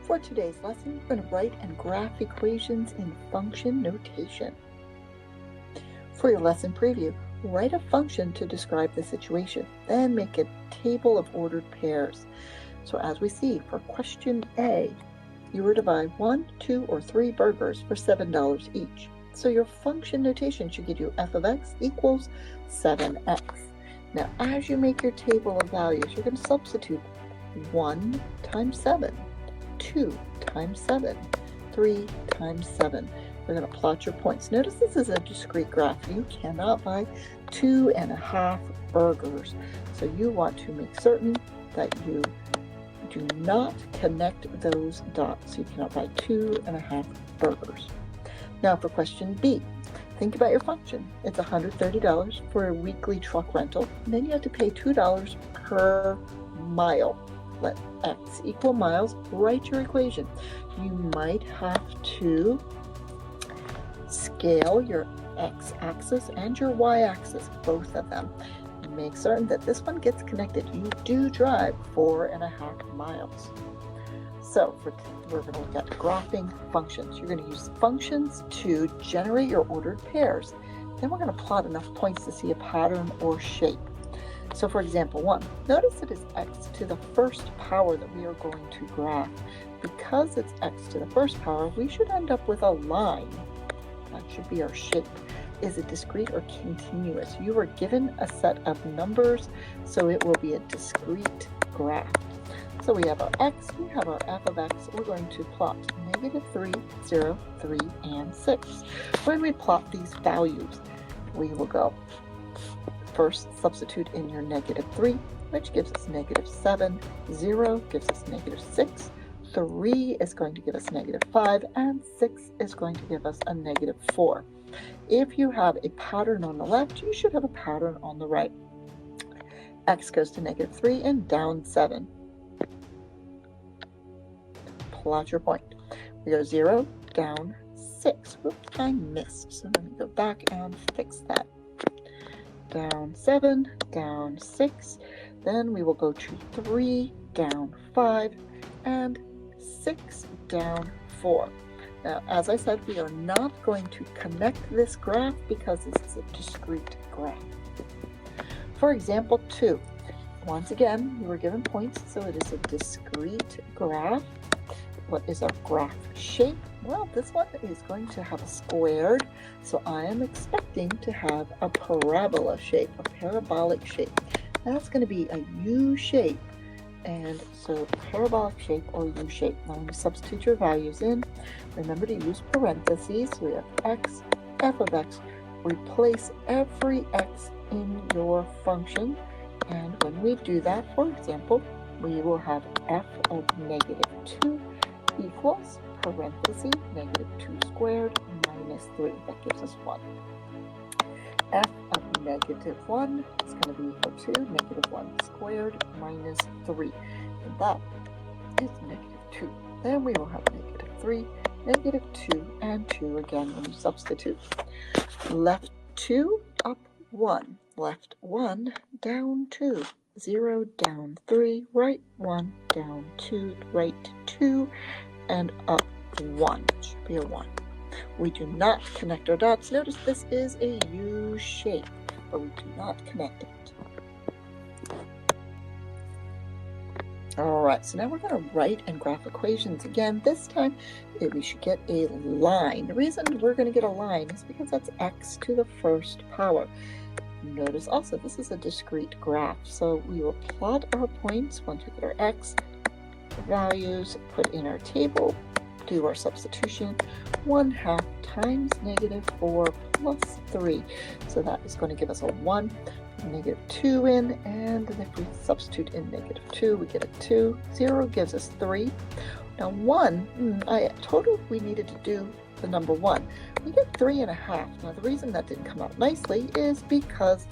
For today's lesson, we're going to write and graph equations in function notation. For your lesson preview, write a function to describe the situation, then make a table of ordered pairs. So as we see, for question A, you were to buy 1, 2, or 3 burgers for $7 each. So your function notation should give you f of x equals 7x. Now, as you make your table of values, you're going to substitute 1 times 7, 2 times 7, 3 times 7. We're going to plot your points. Notice this is a discrete graph. You cannot buy 2.5 burgers. So you want to make certain that you do not connect those dots. You cannot buy 2.5 burgers. Now for question B, think about your function. It's $130 for a weekly truck rental. And then you have to pay $2 per mile. Let x equal miles. Write your equation. You might have to scale your x-axis and your y-axis, both of them. Make certain that this one gets connected. You do drive 4.5 miles. So we're going to look at graphing functions. You're going to use functions to generate your ordered pairs. Then we're going to plot enough points to see a pattern or shape. So for example 1, notice it is x to the first power that we are going to graph. Because it's x to the first power, we should end up with a line. That should be our shape. Is it discrete or continuous? You were given a set of numbers, so it will be a discrete graph. So we have our x, we have our f of x. We're going to plot -3, 0, 3, and 6. When we plot these values, we will go first substitute in your -3, which gives us -7, 0 gives us -6, 3 is going to give us -5, and 6 is going to give us a -4. If you have a pattern on the left, you should have a pattern on the right. X goes to -3 and down 7. Plot your point. We go 0, down 6. Whoops, I missed. So let me go back and fix that. Down 7, down 6. Then we will go to 3, down 5, and 6, down 4. Now, as I said, we are not going to connect this graph because this is a discrete graph. For example 2, once again, we were given points, so it is a discrete graph. What is our graph shape? Well, this one is going to have a squared, so I am expecting to have a parabola shape, a parabolic shape. That's going to be a U shape. And so parabolic shape or U shape. Now when you substitute your values in, remember to use parentheses. So we have x, f of x. Replace every x in your function. And when we do that, for example, we will have f of -2 equals parentheses -2 squared minus 3. That gives us 1. F of -1 is going to be equal to -1 squared minus 3. And that is -2. Then we will have -3, -2, and 2 again when you substitute. Left 2, up 1. Left 1, down 2. 0, down 3. Right 1, down 2. Right 2. And up 1. It should be a 1. We do not connect our dots. Notice this is a U shape, but we do not connect it. Alright, so now we're going to write and graph equations again. This time we should get a line. The reason we're going to get a line is because that's x to the first power. Notice also this is a discrete graph, so we will plot our points once we get our x values, put in our table, do our substitution. 1/2 times -4 plus 3. So that is going to give us a 1. -2 in, and if we substitute in -2, we get a 2. 0 gives us 3. Now 1, I told you we needed to do the number 1. We get 3.5. Now the reason that didn't come out nicely is because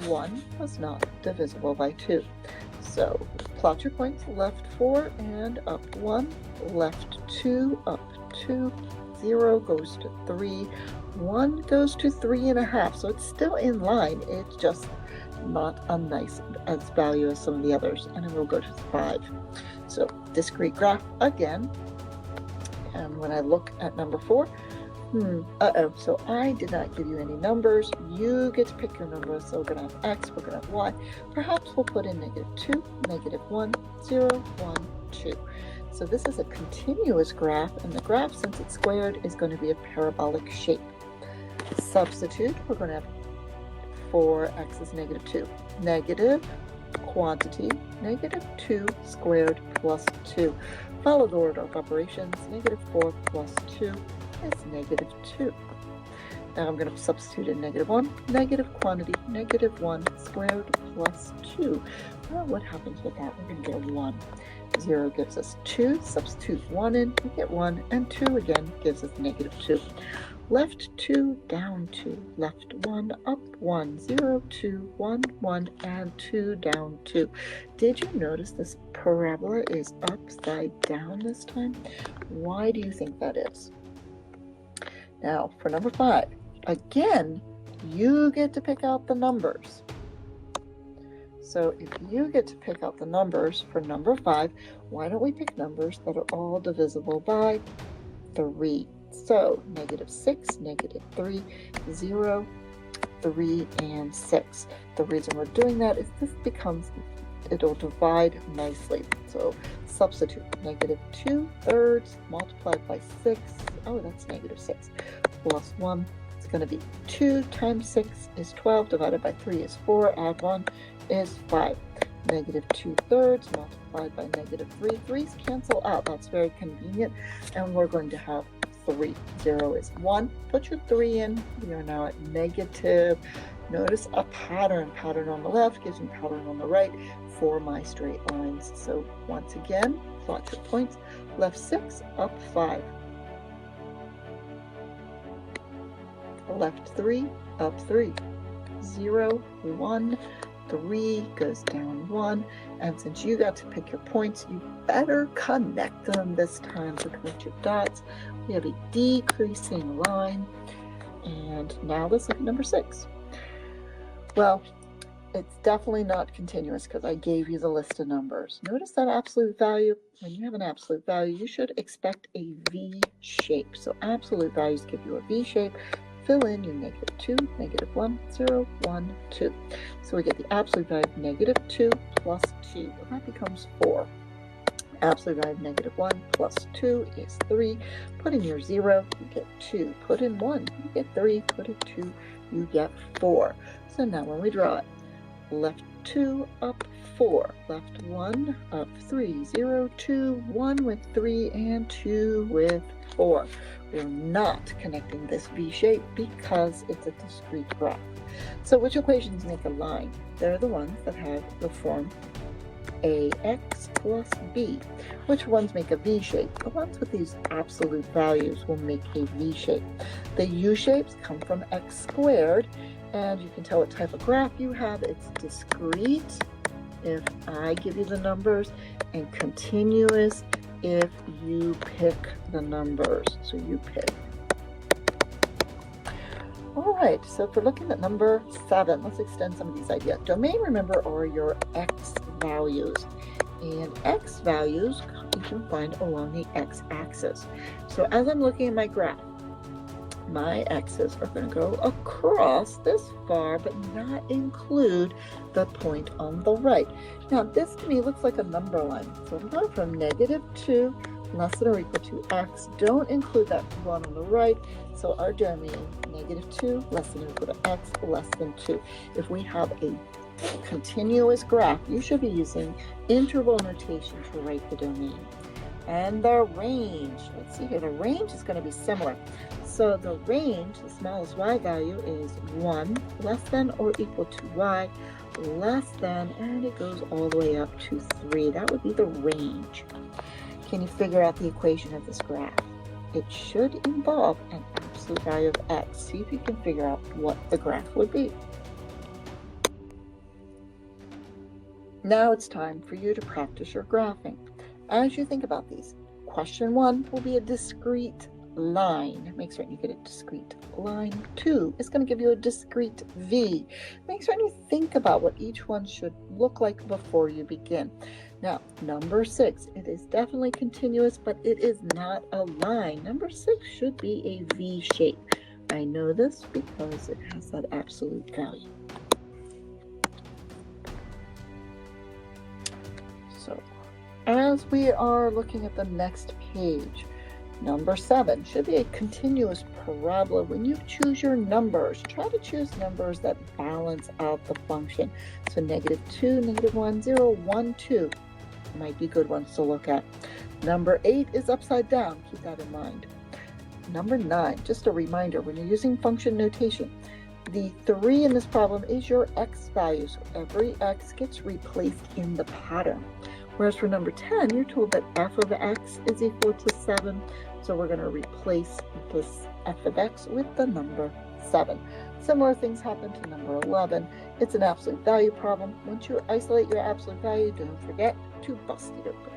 1 was not divisible by 2. So plot your points, left 4 and up 1, left 2, up 2, 0 goes to 3, 1 goes to 3.5. So it's still in line, it's just not a nice as value as some of the others. And then we'll go to 5. So discrete graph again, And when I look at number 4, so I did not give you any numbers. You get to pick your numbers. So we're going to have x, we're going to have y. Perhaps we'll put in -2, -1, 0, 1, 2. So this is a continuous graph, and the graph, since it's squared, is going to be a parabolic shape. Substitute, we're going to have 4x is -2. Negative quantity, -2 squared plus 2. Follow the order of operations. -4 plus 2 is -2. Now I'm going to substitute in -1, negative quantity, -1 squared plus 2. Well, what happens with that? We're going to get a 1. 0 gives us 2. Substitute 1 in, we get 1, and 2 again gives us -2. Left 2, down 2, left 1, up 1, 0, 2, 1, 1, and 2, down 2. Did you notice this parabola is upside down this time? Why do you think that is? Now, for number 5, again, you get to pick out the numbers. So if you get to pick out the numbers for number 5, why don't we pick numbers that are all divisible by 3? So -6, -3, 0, 3, and 6. The reason we're doing that is it'll divide nicely. So substitute -2 multiplied by 6. Oh, that's -6 plus 1. It's going to be 2 times 6 is 12 divided by 3 is 4. Add 1 is 5. -2 multiplied by -3. 3's cancel out. That's very convenient. And we're going to have 3. 0 is 1. Put your 3 in. We are now at negative. Notice a pattern. Pattern on the left gives me pattern on the right for my straight lines. So once again, plot your points. Left 6, up 5. Left 3, up 3. 0, 1, 3 goes down 1. And since you got to pick your points, you better connect them this time. So connect your dots. We have a decreasing line. And now let's look at number 6. Well, it's definitely not continuous because I gave you the list of numbers. Notice that absolute value. When you have an absolute value, you should expect a V shape. So absolute values give you a V shape. Fill in your -2, -1, 0, 1, 2. So we get the absolute value of -2 plus 2. Well, that becomes 4. Absolute value of -1 plus 2 is 3. Put in your 0, you get 2. Put in 1, you get 3. Put in 2, you get 4. So now when we draw it, left 2, up 4. Left 1, up 3. 0, 2, 1 with 3, and 2 with 4. We're not connecting this V shape because it's a discrete graph. So which equations make a line? They're the ones that have the form AX plus B. Which ones make a V shape? The ones with these absolute values will make a V shape. The U shapes come from x squared, and you can tell what type of graph you have. It's discrete if I give you the numbers, and continuous if you pick the numbers. So you pick. All right, so if we're looking at number 7, let's extend some of these ideas. Domain, remember, are your x values. And x values you can find along the x-axis. So as I'm looking at my graph, my x's are going to go across this far, but not include the point on the right. Now, this to me looks like a number line. So I'm going from -2 less than or equal to x. Don't include that one on the right. So our domain, -2 less than or equal to x less than 2. If we have a continuous graph, you should be using interval notation to write the domain. And the range, let's see here, the range is going to be similar. So the range, the smallest y value is 1 less than or equal to y less than, and it goes all the way up to 3. That would be the range. Can you figure out the equation of this graph? It should involve an absolute value of x. See if you can figure out what the graph would be. Now it's time for you to practice your graphing. As you think about these, question 1 will be a discrete line. Make certain you get a discrete line. 2 is going to give you a discrete V. Make certain you think about what each one should look like before you begin. Now, number 6, it is definitely continuous, but it is not a line. Number 6 should be a V shape. I know this because it has that absolute value. So, as we are looking at the next page, number 7 should be a continuous parabola. When you choose your numbers, try to choose numbers that balance out the function. So -2, -1, 0, 1, 2 might be good ones to look at. Number 8 is upside down. Keep that in mind. Number 9, just a reminder, when you're using function notation, the 3 in this problem is your x value. So every x gets replaced in the pattern. Whereas for number 10, you're told that f of x is equal to 7. So we're going to replace this f of x with the number 7. Similar things happen to number 11. It's an absolute value problem. Once you isolate your absolute value, don't forget to bust it open.